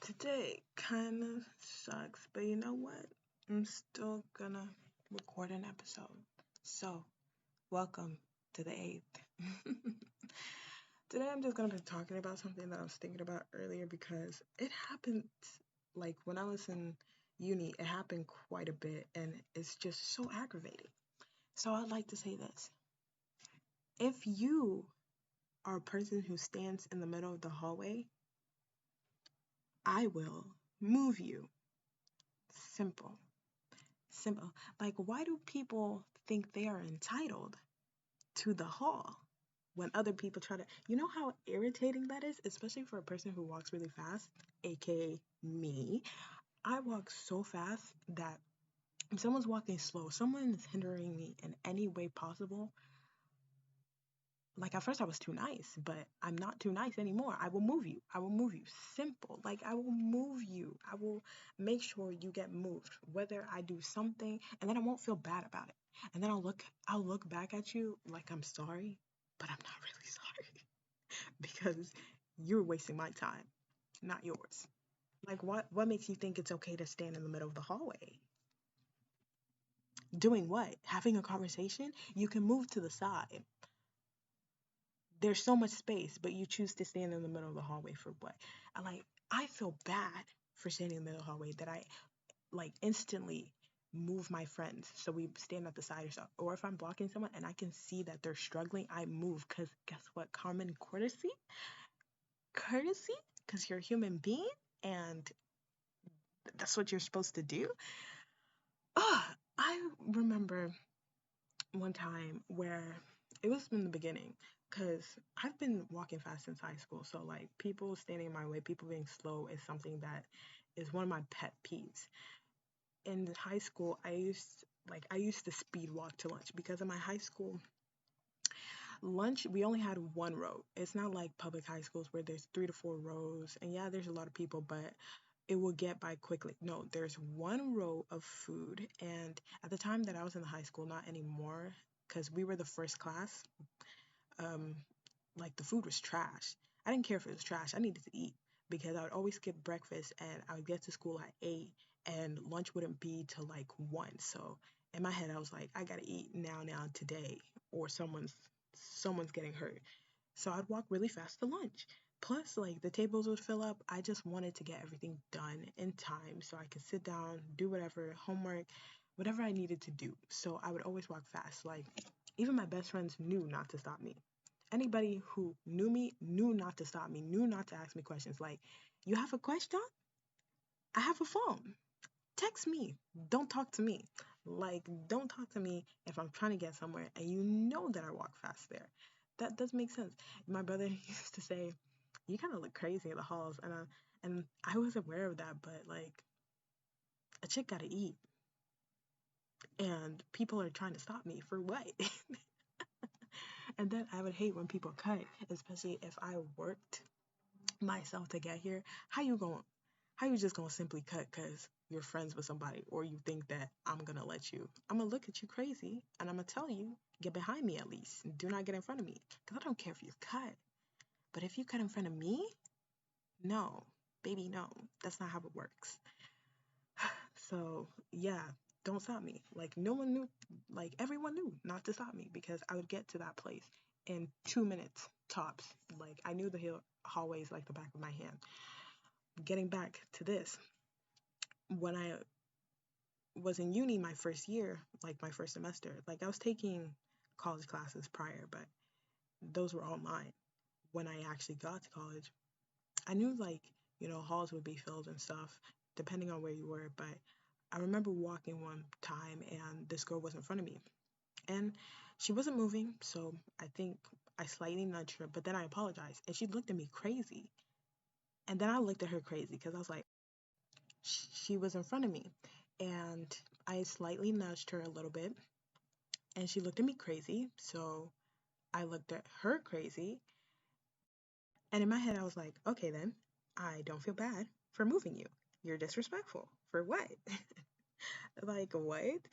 Today kind of sucks, but you know what? I'm still gonna record an episode. So, welcome to the eighth. Today I'm just gonna be talking about something that I was thinking about earlier because it happened like when I was in uni, it happened quite a bit and it's just so aggravating. So, I'd like to say this. If you are a person who stands in the middle of the hallway, I will move you. Simple. Simple. Like, why do people think they are entitled to the hall when other people try to? You know how irritating that is, especially for a person who walks really fast, aka me. I walk so fast that if someone's walking slow, someone is hindering me in any way possible. Like at first I was too nice, but I'm not too nice anymore. I will move you. I will move you. Simple. Like I will move you. I will make sure you get moved, whether I do something, and then I won't feel bad about it. And then I'll look back at you like I'm sorry, but I'm not really sorry because you're wasting my time, not yours. Like what makes you think it's okay to stand in the middle of the hallway? Doing what? Having a conversation? You can move to the side. There's so much space, but you choose to stand in the middle of the hallway for what? I feel bad for standing in the middle of the hallway that I like instantly move my friends so we stand at the side or so. Or if I'm blocking someone and I can see that they're struggling, I move because guess what? Common courtesy, because you're a human being and that's what you're supposed to do. I remember one time where it was in the beginning because I've been walking fast since high school. So, like, people standing in my way, people being slow is something that is one of my pet peeves. In high school, I used to speed walk to lunch because in my high school, lunch, we only had one row. It's not like public high schools where there's 3 to 4 rows. And yeah, there's a lot of people, but it will get by quickly. No, there's one row of food. And at the time that I was in the high school, not anymore, because we were the first class, um, like the food was trash. I didn't care if it was trash. I needed to eat because I would always skip breakfast and I would get to school at 8 and lunch wouldn't be till like 1. So in my head I was like, I gotta eat now, today, or someone's getting hurt. So I'd walk really fast to lunch. Plus, like the tables would fill up. I just wanted to get everything done in time so I could sit down, do whatever, homework, whatever I needed to do. So I would always walk fast. Like, even my best friends knew not to stop me. Anybody who knew me knew not to stop me, knew not to ask me questions. Like, you have a question? I have a phone. Text me. Don't talk to me. Like, don't talk to me if I'm trying to get somewhere and you know that I walk fast there. That does make sense. My brother used to say, "You kind of look crazy in the halls," and I was aware of that, but like, a chick gotta eat, and people are trying to stop me for what? And then I would hate when people cut, especially if I worked myself to get here. How you just gonna simply cut because you're friends with somebody or you think that I'm gonna let you? I'm gonna look at you crazy and I'm gonna tell you, get behind me at least. Do not get in front of me. Because I don't care if you cut. But if you cut in front of me, no, baby, no. That's not how it works. So yeah, don't stop me. Like no one knew, like everyone knew not to stop me because I would get to that place in 2 minutes tops. Like I knew the hallways like the back of my hand. Getting back to this, when I was in uni my first year, like my first semester, like I was taking college classes prior, but those were online. When I actually got to college, I knew like, halls would be filled and stuff, depending on where you were, but I remember walking one time and this girl was in front of me and she wasn't moving, so I think I slightly nudged her, but then I apologized and she looked at me crazy. And then I looked at her crazy because I was like, she was in front of me and I slightly nudged her a little bit and she looked at me crazy. So I looked at her crazy. And in my head, I was like, okay, then I don't feel bad for moving you. You're disrespectful. For what? Like, what?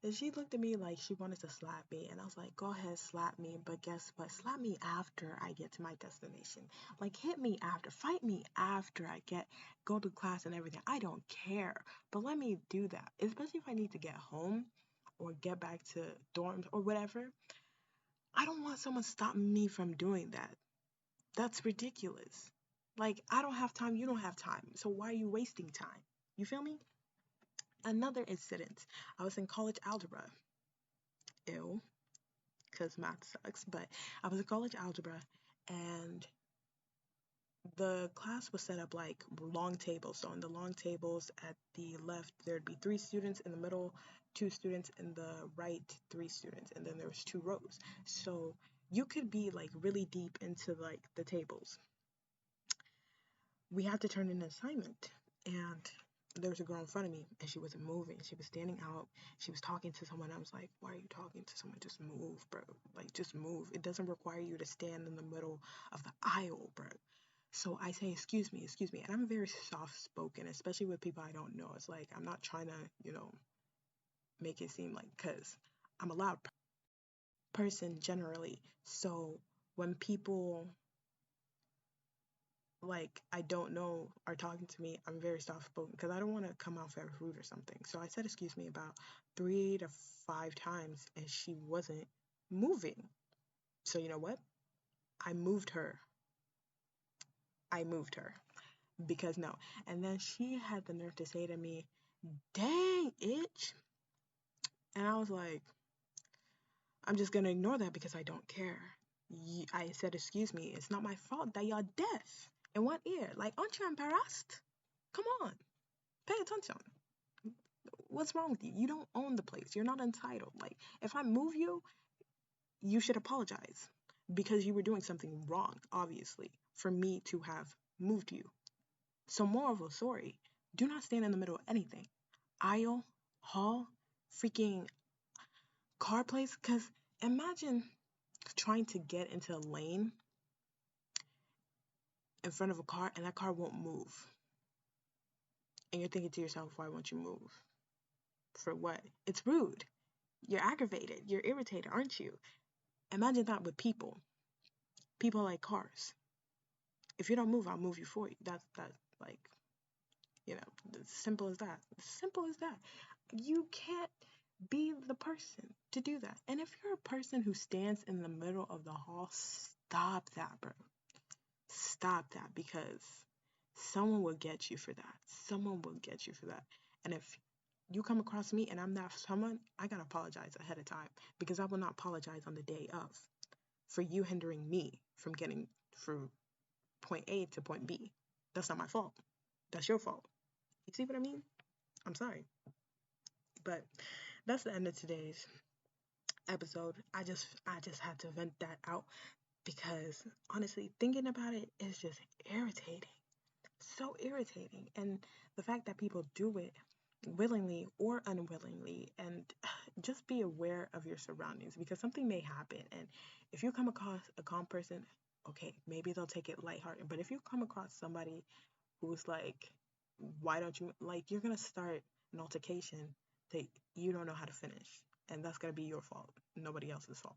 And she looked at me like she wanted to slap me. And I was like, go ahead, slap me. But guess what? Slap me after I get to my destination. Like, hit me after. Fight me after I go to class and everything. I don't care. But let me do that. Especially if I need to get home or get back to dorms or whatever. I don't want someone stopping me from doing that. That's ridiculous. Like, I don't have time. You don't have time. So why are you wasting time? You feel me? Another incident. I was in college algebra. Ew, because math sucks. But I was in college algebra, and the class was set up like long tables. So on the long tables at the left, there'd be three students in the middle, two students in the right, three students, and then there was two rows. So you could be like really deep into like the tables. We had to turn in an assignment, and there was a girl in front of me, and she wasn't moving. She was standing out. She was talking to someone. I was like, why are you talking to someone? Just move, bro. Like, just move. It doesn't require you to stand in the middle of the aisle, bro. So I say, excuse me. And I'm very soft spoken, especially with people I don't know. It's like, I'm not trying to, make it seem like, because I'm a loud person generally. So when people like I don't know are talking to me, I'm very soft spoken because I don't want to come off as rude or something. So I said excuse me about 3 to 5 times, and she wasn't moving. So you know what? I moved her. I moved her because no. And then she had the nerve to say to me, "Dang, itch," and I was like, "I'm just gonna ignore that because I don't care." I said, "Excuse me, it's not my fault that y'all deaf in one ear. Like, aren't you embarrassed? Come on, pay attention. What's wrong with you? You don't own the place. You're not entitled. Like, if I move you, you should apologize because you were doing something wrong, obviously, for me to have moved you. So, moral of the story, do not stand in the middle of anything. Aisle, hall, freaking car place. Because imagine trying to get into a lane in front of a car and that car won't move. And you're thinking to yourself, why won't you move? For what? It's rude. You're aggravated. You're irritated, aren't you? Imagine that with people. People like cars. If you don't move, I'll move you for you. That's like, as simple as that. As simple as that. You can't be the person to do that. And if you're a person who stands in the middle of the hall, stop that, bro. Stop that because someone will get you for that. Someone will get you for that. And if you come across me and I'm not someone, I gotta apologize ahead of time because I will not apologize on the day of for you hindering me from getting from point A to point B. That's not my fault. That's your fault. You see what I mean? I'm sorry. But that's the end of today's episode. I just had to vent that out because honestly, thinking about it is just irritating. So irritating. And the fact that people do it willingly or unwillingly, and just be aware of your surroundings because something may happen. And if you come across a calm person, okay, maybe they'll take it lighthearted. But if you come across somebody who's like, why don't you, like, you're going to start an altercation that you don't know how to finish. And that's going to be your fault, nobody else's fault.